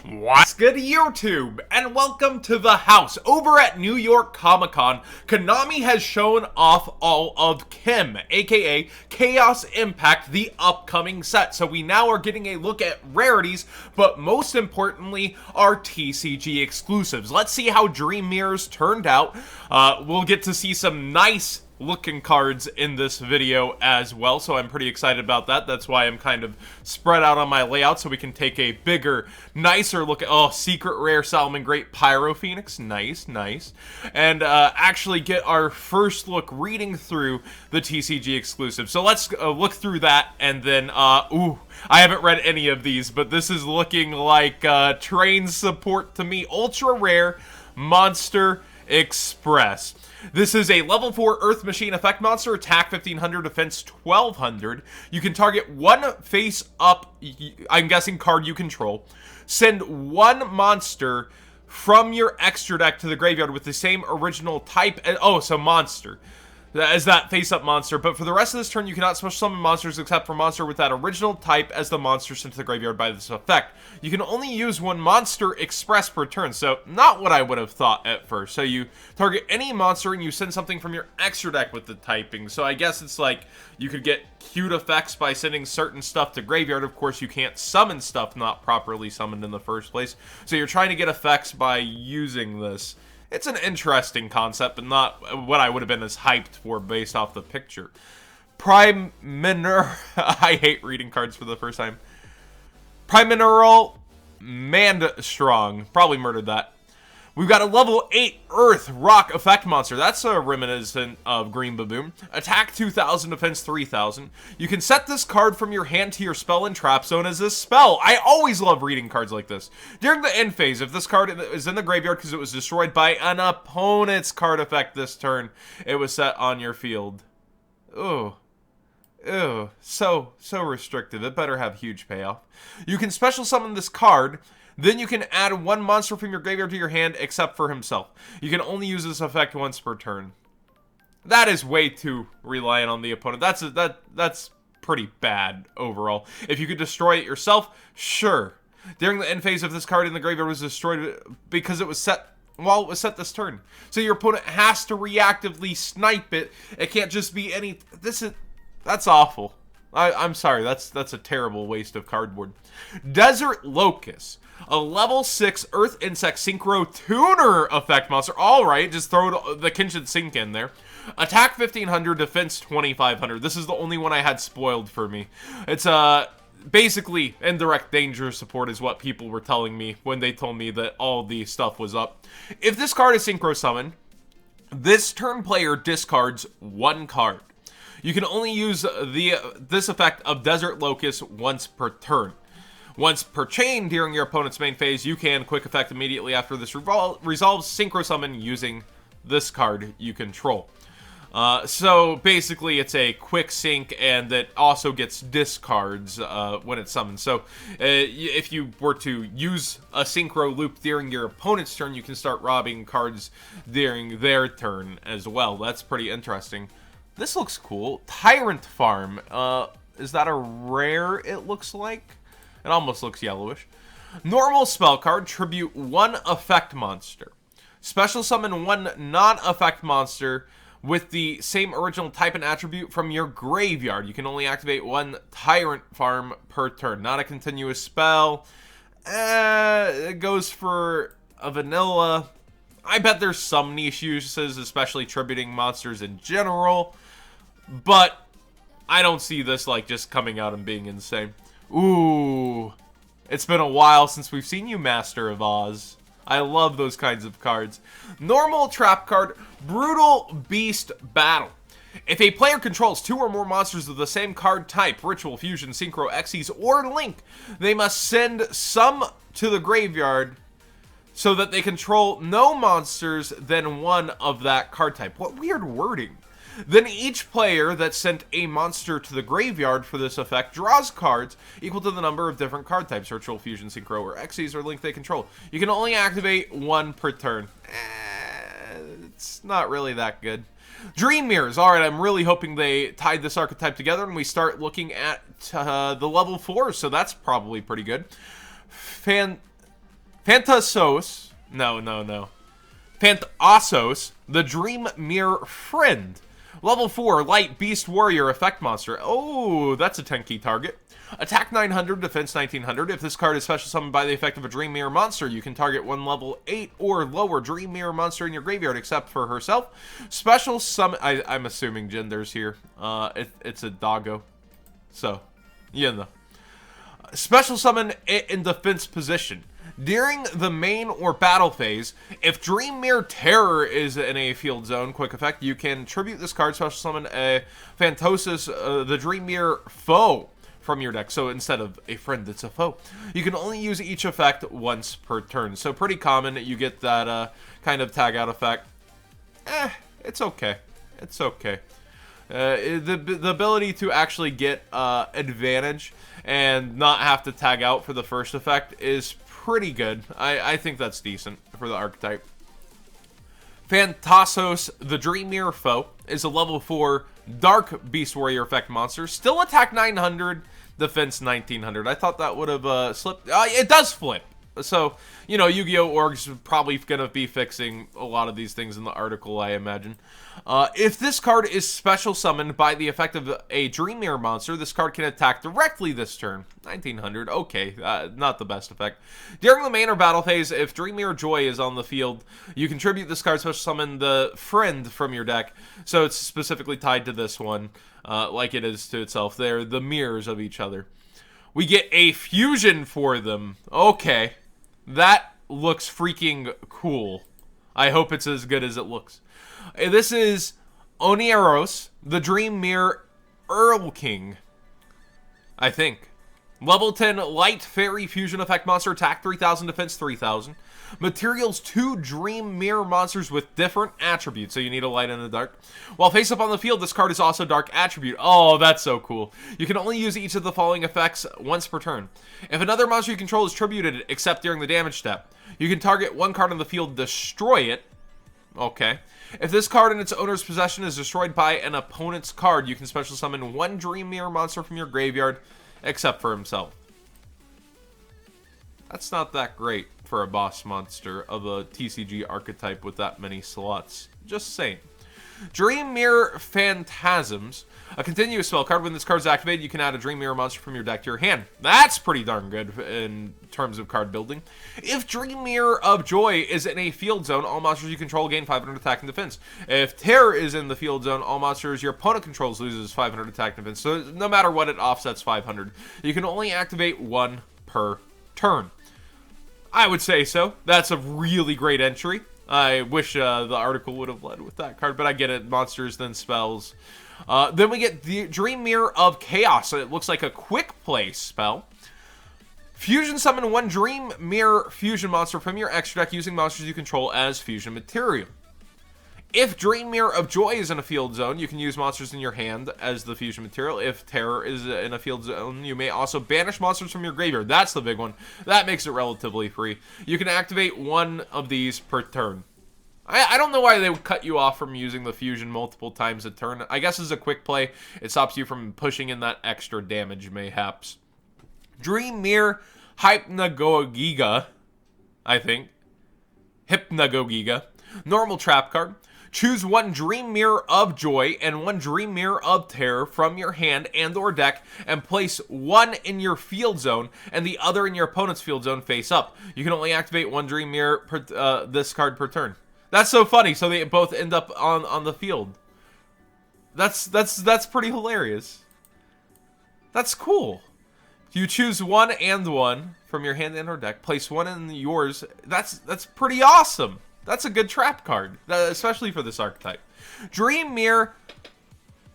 What's good, YouTube? And welcome to the house. Over at New York Comic Con, Konami has shown off all of Kim, aka Chaos Impact, the upcoming set. So we now are getting a look at rarities, but most importantly, our TCG exclusives. Let's see how Dream Mirrors turned out. We'll get to see some nice looking cards in this video as well, so I'm pretty excited about that. That's why I'm kind of spread out on my layout so we can take a bigger, nicer look at, oh, Secret Rare Salmon Great Pyro Phoenix, nice, and actually get our first look reading through the TCG exclusive. So let's look through that, and then, ooh, I haven't read any of these, but this is looking like train support to me. Ultra Rare Monster Express. This is a level 4 Earth Machine effect monster, attack 1500, defense 1200. You can target one face-up, I'm guessing, card you control. Send one monster from your extra deck to the graveyard with the same original type. Oh, so monster. As that face-up monster, but for the rest of this turn, you cannot special summon monsters except for monster with that original type as the monster sent to the graveyard by this effect. You can only use one Monster Express per turn, so not what I would have thought at first. So you target any monster and you send something from your extra deck with the typing. So I guess it's like you could get cute effects by sending certain stuff to graveyard. Of course, you can't summon stuff not properly summoned in the first place. So you're trying to get effects by using this. It's an interesting concept, but not what I would have been as hyped for based off the picture. Prime Mineral... I hate reading cards for the first time. Prime Mineral Strong. Probably murdered that. We've got a level 8 Earth Rock Effect Monster. That's a reminiscent of Green Baboon. Attack 2000, defense 3000. You can set this card from your hand to your spell and trap zone as a spell. I always love reading cards like this. During the end phase, if this card is in the graveyard because it was destroyed by an opponent's card effect this turn, it was set on your field. Ooh. Ew. So restrictive. It better have huge payoff. You can special summon this card. Then you can add one monster from your graveyard to your hand except for himself. You can only use this effect once per turn. That is way too reliant on the opponent. That's pretty bad overall. If you could destroy it yourself, sure. During the end phase of this card in the graveyard was destroyed because it was set while it was set this turn. So your opponent has to reactively snipe it. It can't just be any... That's awful. I'm sorry, that's a terrible waste of cardboard. Desert Locust. A level 6 Earth Insect Synchro Tuner effect monster. Alright, just throw the Kenshin Sink in there. Attack 1500, defense 2500. This is the only one I had spoiled for me. It's basically indirect danger support is what people were telling me when they told me that all the stuff was up. If this card is Synchro Summon, this turn player discards one card. You can only use this effect of Desert Locust once per turn. Once per chain during your opponent's main phase, you can quick effect immediately after this resolves Synchro Summon using this card you control. So basically it's a quick sync and that also gets discards when it's summoned. So if you were to use a Synchro loop during your opponent's turn, you can start robbing cards during their turn as well. That's pretty interesting. This looks cool. Tyrant Farm. Is that a rare, it looks like? It almost looks yellowish. Normal spell card, tribute one effect monster. Special summon one non-effect monster with the same original type and attribute from your graveyard. You can only activate one Tyrant Farm per turn. Not a continuous spell. It goes for a vanilla. I bet there's some niche uses, especially tributing monsters in general. But I don't see this like just coming out and being insane. Ooh, it's been a while since we've seen you, Master of Oz. I love those kinds of cards. Normal trap card, Brutal Beast Battle. If a player controls 2 or more monsters of the same card type, Ritual, Fusion, Synchro, Xyz, or Link, they must send some to the graveyard so that they control no monsters than one of that card type. What weird wording. Then each player that sent a monster to the graveyard for this effect draws cards equal to the number of different card types, Ritual, Fusion, Synchro, or Xyz, or Link they control. You can only activate one per turn. It's not really that good. Dream Mirrors. Alright, I'm really hoping they tied this archetype together and we start looking at the level 4, so that's probably pretty good. Phantasos. No. Phantasos, the Dream Mirror Friend. Level 4, Light Beast Warrior Effect Monster. Oh, that's a 10 key target. Attack 900, defense 1900. If this card is special summoned by the effect of a Dream Mirror monster, you can target one level 8 or lower Dream Mirror monster in your graveyard except for herself. Special summon... I'm assuming gender's here. It's a doggo. So, you know. Special summon it in defense position. During the main or battle phase, if Dream Mirror Terror is in a field zone, quick effect, you can tribute this card, special summon a Phantosis, the Dream Mirror foe from your deck. So instead of a friend, it's a foe. You can only use each effect once per turn. So pretty common, you get that kind of tag out effect. It's okay. It's okay. The ability to actually get advantage and not have to tag out for the first effect is pretty good. I think that's decent for the archetype. Phantasos, the Dream Mirror Foe, is a level 4 Dark Beast Warrior effect monster. Still attack 900, defense 1900. I thought that would have slipped. It does flip. So, you know, Yu-Gi-Oh! Org's probably going to be fixing a lot of these things in the article, I imagine. If this card is special summoned by the effect of a Dream Mirror monster, this card can attack directly this turn. 1900, okay, not the best effect. During the main or battle phase, if Dream Mirror Joy is on the field, you contribute this card special summon the friend from your deck. So it's specifically tied to this one, like it is to itself. They're the mirrors of each other. We get a fusion for them. Okay. That looks freaking cool. I hope it's as good as it looks. This is Onieros, the Dream Mirror Earl King. I think. Level 10 Light Fairy Fusion Effect Monster. Attack 3000, defense 3000. Materials 2 Dream Mirror monsters with different attributes. So you need a light and a dark. While face up on the field, this card is also dark attribute. Oh, that's so cool. You can only use each of the following effects once per turn. If another monster you control is tributed, except during the damage step, you can target one card on the field, destroy it. Okay. If this card in its owner's possession is destroyed by an opponent's card, you can special summon one Dream Mirror monster from your graveyard, except for himself. That's not that great for a boss monster of a TCG archetype with that many slots. Just saying. Dream Mirror Phantasms. A continuous spell card. When this card is activated, you can add a Dream Mirror monster from your deck to your hand. That's pretty darn good in terms of card building. If Dream Mirror of Joy is in a field zone, all monsters you control gain 500 attack and defense. If Terror is in the field zone, all monsters your opponent controls loses 500 attack and defense. So no matter what, it offsets 500. You can only activate one per turn. I would say so. That's a really great entry. I wish the article would have led with that card, but I get it. Monsters, then spells. Then we get the Dream Mirror of Chaos. So it looks like a quick play spell. Fusion summon one Dream Mirror fusion monster from your extra deck using monsters you control as fusion material. If Dream Mirror of Joy is in a field zone, you can use monsters in your hand as the fusion material. If Terror is in a field zone, you may also banish monsters from your graveyard. That's the big one. That makes it relatively free. You can activate one of these per turn. I don't know why they would cut you off from using the fusion multiple times a turn. I guess as a quick play, it stops you from pushing in that extra damage, mayhaps. Dream Mirror Hypnagogiga, I think. Hypnagogiga. Normal trap card. Choose one Dream Mirror of Joy and one Dream Mirror of Terror from your hand and or deck and place one in your field zone and the other in your opponent's field zone face up. You can only activate one Dream Mirror per, this card per turn. That's so funny. So they both end up on the field. That's pretty hilarious. That's cool. You choose one and one from your hand and or deck. Place one in yours. That's pretty awesome. That's a good trap card, especially for this archetype. Dream Mirror.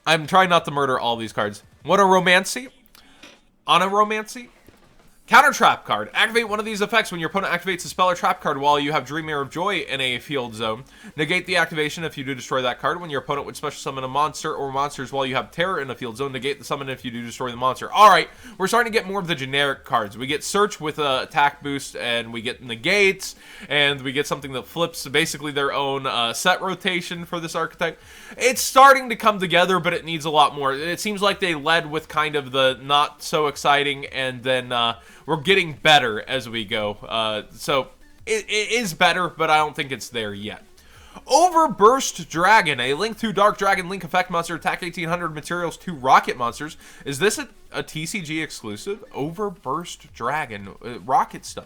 I'm trying not to murder all these cards. What a romancy. On a romancy. Counter trap card. Activate one of these effects when your opponent activates a spell or trap card while you have Dream Mirror of Joy in a field zone. Negate the activation if you do destroy that card. When your opponent would special summon a monster or monsters while you have Terror in a field zone, negate the summon if you do destroy the monster. Alright, we're starting to get more of the generic cards. We get Search with a attack boost, and we get Negates, and we get something that flips basically their own set rotation for this archetype. It's starting to come together, but it needs a lot more. It seems like they led with kind of the not so exciting, and then we're getting better as we go. So it is better, but I don't think it's there yet. Overburst Dragon, a Link 2 Dark Dragon Link effect monster, attack 1800 materials, 2 rocket monsters. Is this a TCG exclusive? Overburst Dragon, rocket stuff.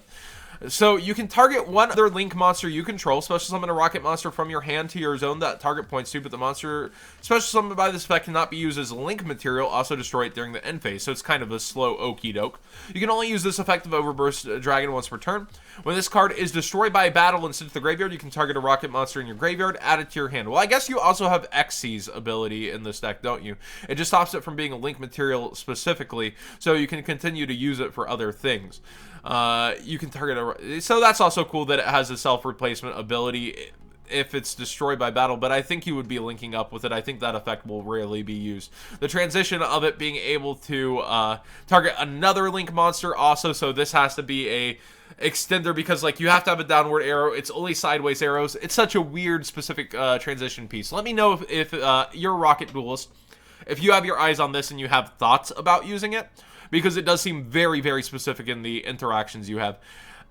So you can target one other Link monster you control, special summon a rocket monster from your hand to your zone that target points to, but the monster special summoned by this effect cannot be used as a Link material, also destroy it during the end phase. So it's kind of a slow okie doke. You can only use this effect of Overburst Dragon once per turn. When this card is destroyed by a battle and sent to the graveyard, you can target a rocket monster in your graveyard, add it to your hand. Well, I guess you also have Xyz's ability in this deck, don't you? It just stops it from being a Link material specifically, so you can continue to use it for other things. You can target so that's also cool that it has a self-replacement ability if it's destroyed by battle, but I think you would be linking up with it. I think that effect will rarely be used. The transition of it being able to target another Link monster also, so this has to be a extender because like you have to have a downward arrow. It's only sideways arrows. It's such a weird specific transition piece. Let me know if you're a Rocket Duelist, if you have your eyes on this and you have thoughts about using it, because it does seem very, very specific in the interactions you have.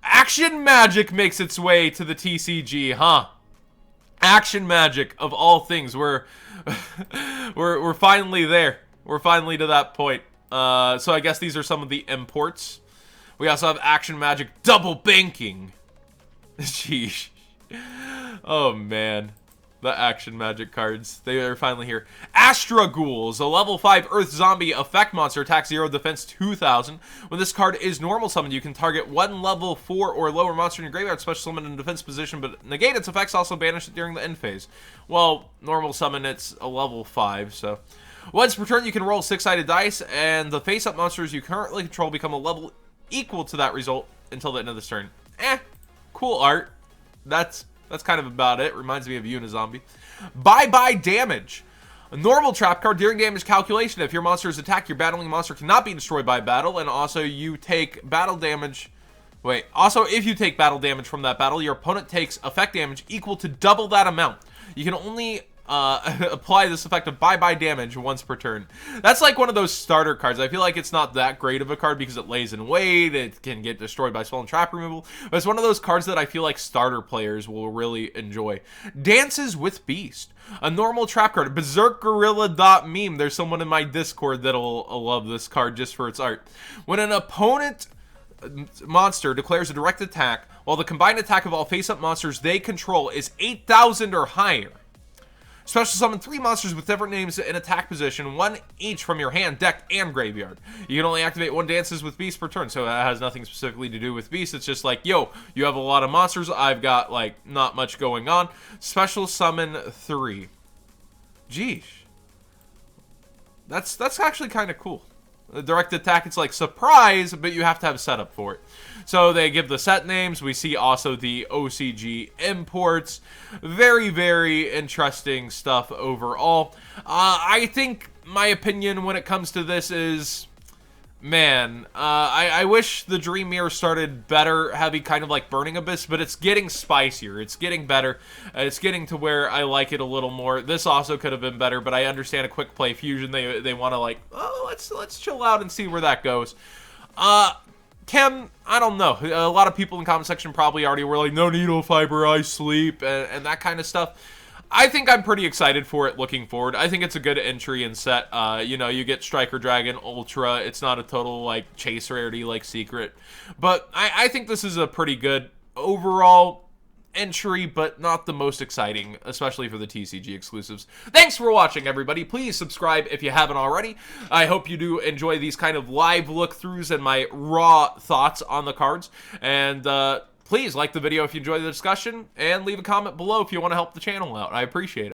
Action Magic makes its way to the TCG, huh? Action Magic, of all things. We're finally there. We're finally to that point. So I guess these are some of the imports. We also have Action Magic Double Banking. Sheesh. Oh, man. The Action Magic cards. They are finally here. Astra Ghouls, a level 5 Earth Zombie effect monster, attack 0, defense 2000. When this card is normal summoned, you can target one level 4 or lower monster in your graveyard, special summon in defense position, but negate its effects, also banish it during the end phase. Well, normal summon, it's a level 5, so. Once per turn, you can roll 6-sided dice, and the face-up monsters you currently control become a level equal to that result until the end of this turn. Cool art. That's kind of about it. Reminds me of Unizombie. Bye-bye Damage. A normal trap card. During damage calculation, if your monster is attacked, your battling monster cannot be destroyed by battle, and also you take battle damage. Wait. Also, if you take battle damage from that battle, your opponent takes effect damage equal to double that amount. You can only apply this effect of bye-bye damage once per turn. That's like one of those starter cards. I feel like it's not that great of a card because it lays in wait, it can get destroyed by spell and trap removal, but it's one of those cards that I feel like starter players will really enjoy. Dances with Beast. A normal trap card. BerserkGorilla.meme. There's someone in my Discord that'll love this card just for its art. When an opponent monster declares a direct attack, while the combined attack of all face-up monsters they control is 8,000 or higher, special summon 3 monsters with different names in attack position, 1 each from your hand, deck, and graveyard. You can only activate 1 Dances with Beast per turn, so that has nothing specifically to do with Beast. It's just like, yo, you have a lot of monsters, I've got, like, not much going on. Special summon 3. Geesh. That's actually kind of cool. The direct attack, it's like surprise, but you have to have a setup for it. So they give the set names. We see also the OCG imports. Very, very interesting stuff overall. I think my opinion when it comes to this is, man, I wish the Dream Mirror started better, heavy, kind of like Burning Abyss, but it's getting spicier. It's getting better. It's getting to where I like it a little more. This also could have been better, but I understand a quick play fusion. They want to like, oh, let's chill out and see where that goes. Chem, I don't know. A lot of people in the comment section probably already were like, no needle fiber, I sleep, and that kind of stuff. I think I'm pretty excited for it looking forward. I think it's a good entry and set. You know, you get Striker Dragon Ultra. It's not a total, like, chase rarity like Secret. But I think this is a pretty good overall entry, but not the most exciting, especially for the TCG exclusives. Thanks for watching, everybody. Please subscribe if you haven't already. I hope you do enjoy these kind of live look-throughs and my raw thoughts on the cards. And, please like the video if you enjoyed the discussion, and leave a comment below if you want to help the channel out. I appreciate it.